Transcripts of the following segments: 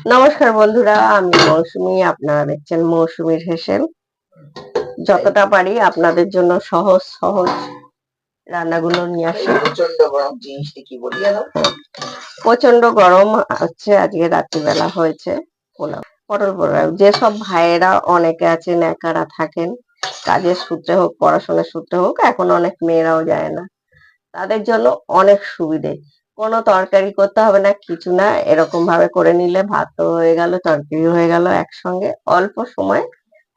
নমস্কার বন্ধুরা, আমি মৌসুমী। আপনারা দেখছেন মৌসুমীর হেসেল। যতটা পারি আপনাদের জন্য সহজ সহজ রান্নাগুলো নিয়ে আসি। প্রচন্ড গরম জিনিসটা কি বলি জানো? প্রচন্ড গরম হচ্ছে। আজকে রাত্রিবেলা হয়েছে পোলাও, পটল পোলাও। যেসব ভাইয়েরা অনেকে আছেন একারা থাকেন, কাজের সূত্রে হোক পড়াশোনার সূত্রে হোক, এখন অনেক মেয়েরাও যায় না, তাদের জন্য অনেক সুবিধে। কোনো তরকারি করতে হবে না, কিছু না, এরকম ভাবে করে নিলে ভাতও হয়ে গেল, তরকারি হয়ে গেল, একসঙ্গে অল্প সময়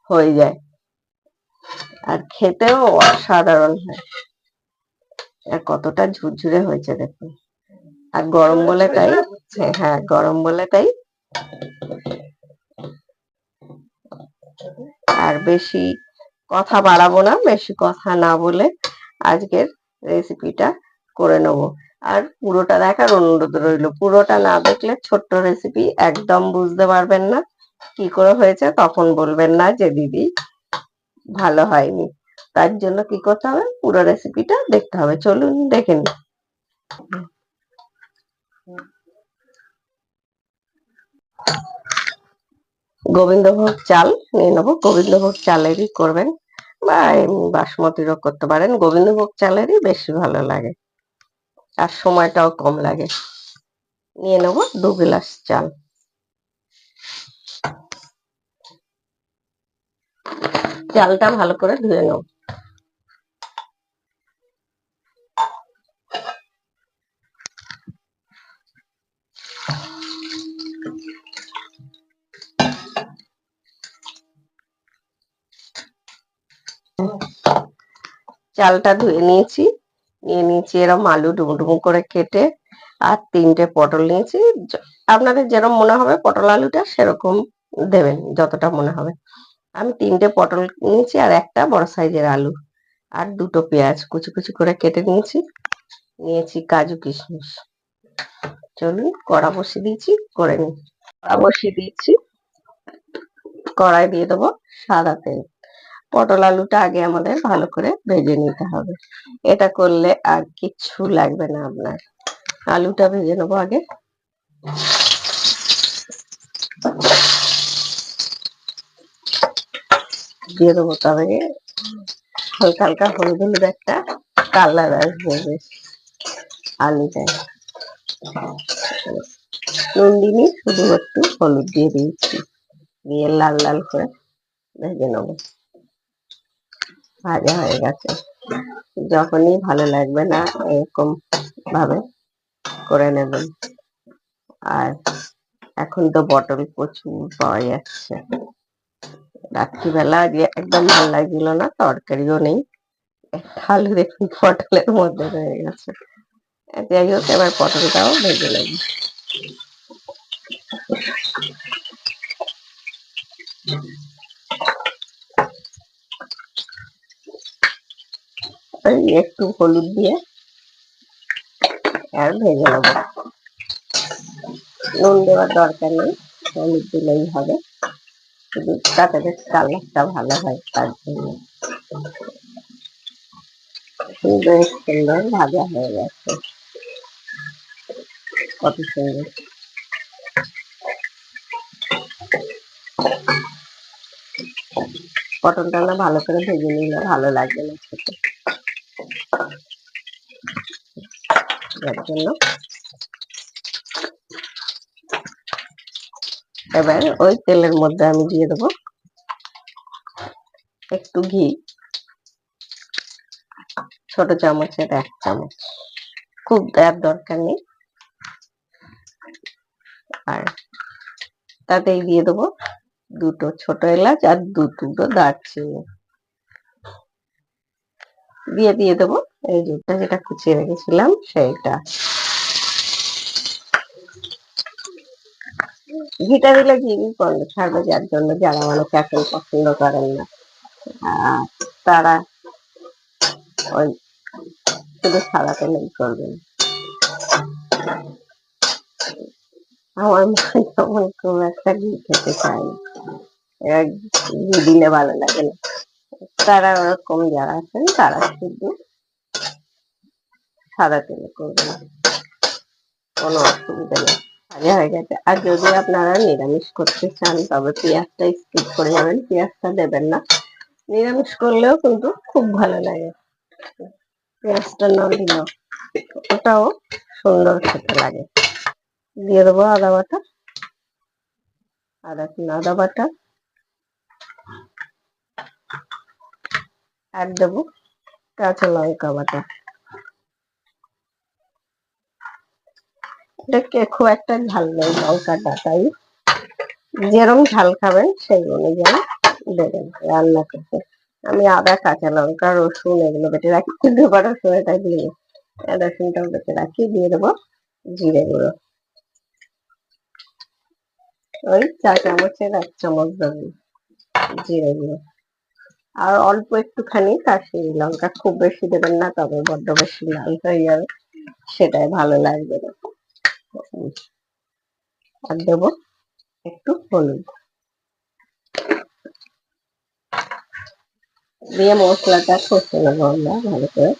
হয়ে যায়, আর খেতেও অসাধারণ হয়। আর কতটা ঝুরঝুরে হয়েছে দেখুন। আর গরম বলে তাই, হ্যাঁ গরম বলে তাই। আর বেশি কথা বাড়াবো না, বেশি কথা না বলে আজকের রেসিপিটা করে নেব। আর পুরোটা দেখার অনুরোধ রইল। পুরোটা না দেখলে ছোট্ট রেসিপি একদম বুঝতে পারবেন না, কি করে হয়েছে তখন বলবেন না যে দিদি ভালো হয়নি। তার জন্য কি করতে হবে, পুরো রেসিপিটা দেখতে হবে। চলুন দেখে নিই। গোবিন্দভোগ চাল নিয়ে নেবো। গোবিন্দভোগ চালেরই করবেন বা এমনি বাসমতিরও করতে পারেন, গোবিন্দভোগ চালেরই বেশি ভালো লাগে আর সময়টাও কম লাগে। নিয়ে নেবো 2 গ্লাস চাল। চালটা ভালো করে ধুয়ে নেব। চালটা ধুয়ে নিয়েছি, নিয়ে নিয়েছি এরকম আলু ডুমো ডুমো করে কেটে, আর 3টে পটল নিয়েছি। আপনাদের যেরকম মনে হবে পটল আলুটা সেরকম দেবেন, যতটা মনে হবে। আমি 3টে পটল নিয়েছি আর একটা বড় সাইজের আলু, আর 2টো পেঁয়াজ কুচি কুচি করে কেটে নিয়েছি। নিয়েছি কাজু কিশমিশ। চলুন কড়া বসিয়ে দিয়েছি, করে নিই। কড়া বসিয়ে দিয়েছি, কড়াই দিয়ে দেবো সাদা তেল। পটল আলুটা আগে আমাদের ভালো করে ভেজে নিতে হবে, এটা করলে আর কিচ্ছু লাগবে না আপনার। আলুটা ভেজে নেবো আগে। দিয়ে দেবো, তবে হালকা হালকা হলুদ হলুদ একটা কালার আসবে বেশ আলুটায়। নুন দিনই, শুধু একটু হলুদ দিয়ে দিয়েছি, দিয়ে লাল লাল করে ভেজে নেবো। ভাজা হয়ে গেছে, যখনই ভালো লাগবে না এরকম ভাবে করে নেবেন। আর এখন তো পটল প্রচুর পাওয়া যাচ্ছে। রাত্রিবেলা একদম ভালো লাগছিল না, তরকারিও নেই, আলু দেখুন পটলের মধ্যে রয়ে গেছে। যাই হোক, এবার পটলটাও ভেজে নেব। একটু হলুদ দিয়ে আর ভেজে নেব, নুন দেওয়ার দরকার নেই, হলুদ দিলেই হবে, শুধু তাতে বেশ কালারটা ভালো হয় তার জন্য। বেশ সুন্দর ভাজা হয়ে গেছে, কত সুন্দর। পটলটা না ভালো করে ভেজে নিলে ভালো লাগবে না খেতে, যার জন্য। এবার ওই তেলের মধ্যে আমি দিয়ে দেবো একটু ঘি, ছোট চামচের 1 চামচ, খুব দেওয়ার দরকার নেই। আর তাতেই দিয়ে দেবো 2টো ছোট এলাচ আর 2 টুকরো দারচিনি, দিয়ে দেবো এই যেটা কুচিয়ে রেখেছিলাম সেইটা। ঘিটা দিলে ঘি গন্ধ ছাড়বে, যার জন্য যারা অনেক এখন পছন্দ করেন না তারা ওই শুধু সাদা তেলেই করবেন। আমার মনে যেমন খুব একটা ঘি খেতে চায় না, ঘি দিলে ভালো লাগে না, তারা ওরকম যারা আছেন তারা শুধু সাদা তেলে করবেন, কোনো অসুবিধা নেই। ভাজা হয়ে গেছে। আর যদি আপনারা নিরামিষ করতে চান তবে পেঁয়াজটা স্কিপ করে যাবেন, পেঁয়াজটা দেবেন না। নিরামিষ করলেও কিন্তু খুব ভালো লাগে, পেঁয়াজটা না দিলেও ওটাও সুন্দর খেতে লাগে। দিয়ে দেবো আদা বাটা, আদা বাটা, আর দেবো কাঁচা লঙ্কা বাটা। এটাকে খুব একটা ঝাল নেই লঙ্কাটা, তাই যেরকম ঝাল খাবেন সেই অনুযায়ী দেবেন রান্না করতে। আমি আদা, কাঁচা লঙ্কা, রসুন এগুলো বেটে রাখি, কিন্তু রসুন এটা দিয়ে রসুনটাও বেটে রাখি। দিয়ে দেবো জিরে গুঁড়ো, ওই 4 চামচের 1 চামচ দেবেন জিরে গুঁড়ো। আর অল্প একটুখানি কাশ্মীরি লঙ্কা, খুব বেশি দেবেন না, তবে বড্ড বেশি লাল হয়ে যাবে, সেটাই ভালো লাগবে না। আর দেবো একটু হলুদ, দিয়ে মশলাটা কষে নেবো আমরা ভালো করে।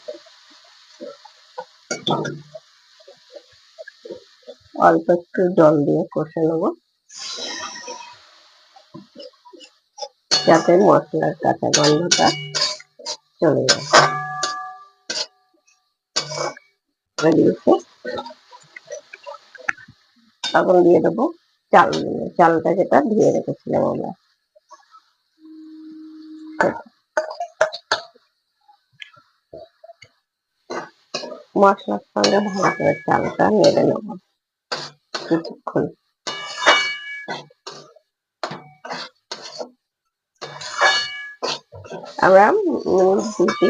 অল্প একটু জল দিয়ে কষে নেবো, যাতে মশলার কাঁচা গন্ধটা চলে যায়। তখন দিয়ে দেবো চালটা যেটা ধুয়ে রেখেছিলাম আমরা। মশলার সঙ্গে ভালো করে চালটা নেড়ে নেবো কিছুক্ষণ। আমরা দুটি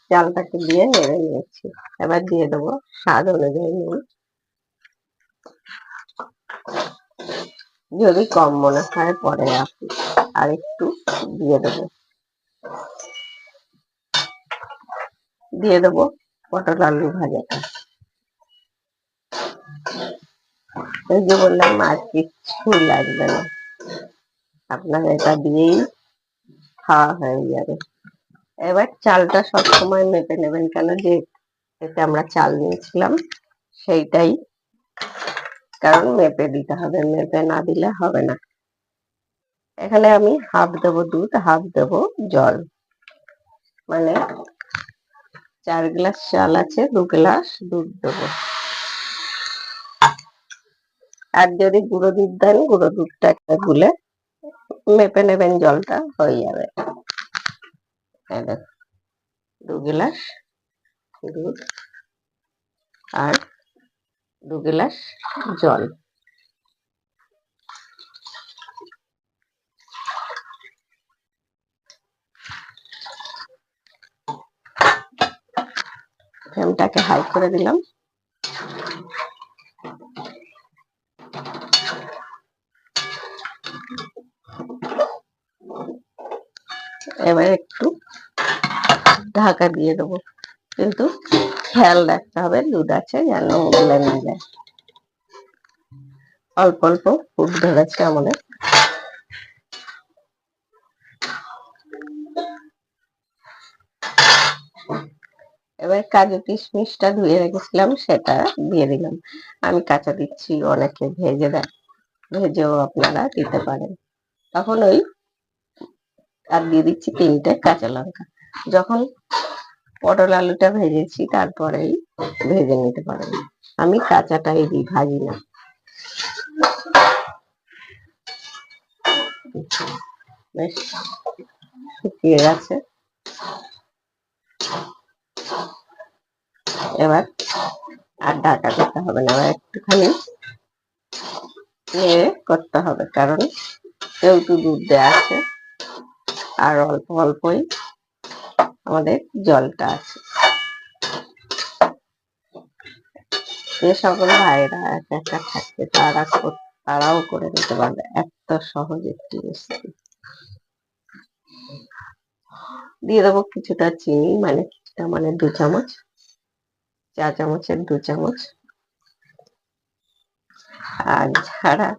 চালটাকে দিয়ে নেড়ে নিয়েছি। এবার দিয়ে দেবো স্বাদ অনুযায়ী নুন, যদি কম মনে হয় পরে আর একটু দিয়ে দেবো। দিয়ে দেবো পটল আলু ভাজাটা। এই যে বললাম আর কিচ্ছু লাগবে না, আপনার এটা দিয়েই খাওয়া হয়ে যাবে। এবার চালটা সবসময় মেপে নেবেন, কেন যে এতে আমরা চাল নিয়েছিলাম সেইটাই, কারণ মেপে দিতে হবে, মেপে না দিলে হবে না। এখানে আমি হাফ দেবো দুধ, হাফ দেবো জল, মানে 4 গ্লাস চাল আছে, 2 গ্লাস দুধ দেবো। আর যদি গুঁড়ো দুধ দেন, গুঁড়ো দুধটা একটা গুলে মেপে নেবেন, জলটা হয়ে যাবে। 2 গ্লাস দুধ আর 2 গ্লাস জল। ফ্লেমটাকে হাই করে দিলাম। এবার একটু ঢাকা দিয়ে দেবো, কিন্তু খেয়াল রাখতে হবে দুধ আছে যেন উবলে না যায়। অল্প অল্প ফুট ধরেছে আমাদের। এবার কাজু কিশমিশটা ধুয়ে রেখেছিলাম সেটা দিয়ে দিলাম। আমি কাঁচা দিচ্ছি, অনেকে ভেজে দেয়, ভেজেও আপনারা দিতে পারেন। তখন ওই আর দিয়ে দিচ্ছি 3টে কাঁচা লঙ্কা। যখন পটল আলুটা ভেজেছি তারপরেই ভেজে নিতে পারেন, আমি কাঁচাটাই দিই, ভাজি না। বেশ শুকিয়ে গেছে। এবার আর ঢাকা দিতে হবে না, এবার একটুখানি নেড়ে করতে হবে, কারণ যেহেতু দুধ দেওয়া আছে আর অল্প অল্পই আমাদের জলটা আছে। যে সকল ভাইরা একা একা থাকবে তারাও করে নিতে পারবে, এত সহজ একটি রেসিপি। দিয়ে দেবো কিছুটা চিনি, মানে কিছুটা মানে 2 চামচ, 4 চামচের 2 চামচ। আর যারা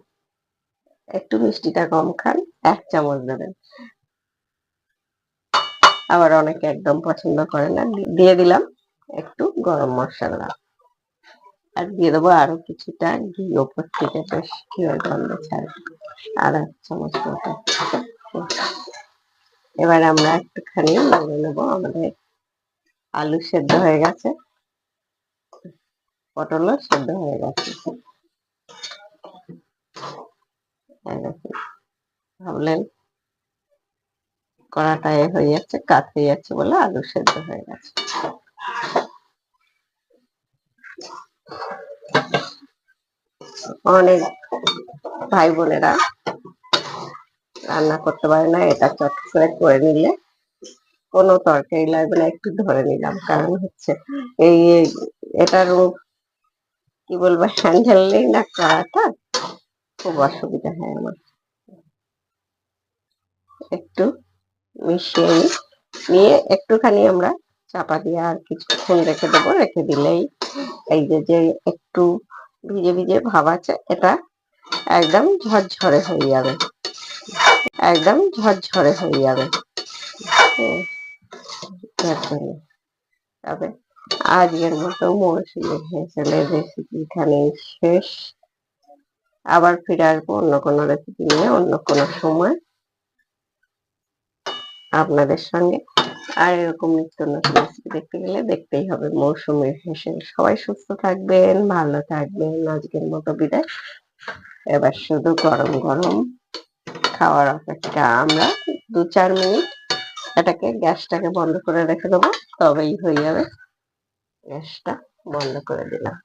একটু মিষ্টিটা কম খান 1 চামচ দেবেন। আবার অনেকে একদম পছন্দ করে না। দিয়ে দিলাম একটু গরম মশলা, আর দিয়ে দেবো আরো কিছুটা ঘি ওপর থেকে, বেশ ঘিয়ের গন্ধ ছাড়বে। আর 1 চামচ মতো। এবার আমরা একটুখানি নেড়ে নেবো। আমাদের আলু সেদ্ধ হয়ে গেছে, পটলও সেদ্ধ হয়ে গেছে। ভাবলেন কড়াটা হয়ে যাচ্ছে, কাত হয়ে যাচ্ছে বলে আলু সেদ্ধ হয়ে গেছে। অনেক ভাই বোনেরা রান্না করতে পারে না, এটা চট করে নিলে কোনো তরকারি লাগবে না। একটু ধরে নিলাম, কারণ হচ্ছে এই এটার কি বলবো, হ্যান্ডেল নেই না কড়াটা, খুব অসুবিধা হয় আমার। একটু মিশিয়ে নিয়ে একটুখানি আমরা চাপা দিয়ে আর কিছুক্ষণ রেখে দেবো। রেখে দিলেই এই যে একটু ভিজে ভিজে ভাব আছে, এটা একদম ঝরঝরে হয়ে যাবে, একদম ঝরঝরে হয়ে যাবে। তবে আজকের মতো মৌসুমী হেসেলের রেসিপি এখানে শেষ। আবার ফিরে আসবো অন্য কোনো রেসিপি নিয়ে, অন্য কোনো সময় আপনাদের সঙ্গে। আর এরকম নিত্য নতুন রেসিপি দেখতে গেলে দেখতেই হবে মৌসুমীর হেসেল। সবাই সুস্থ থাকবেন, ভালো থাকবেন। আজকের মতো বিদায়। এবার শুধু গরম গরম খাওয়ার অপেক্ষা। আমরা 2-4 মিনিট এটাকে, গ্যাসটাকে বন্ধ করে রেখে দেবো, তবেই হয়ে যাবে। গ্যাসটা বন্ধ করে দিলাম,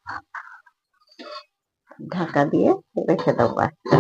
ঢাকা দিয়ে রেখে দেবো একটা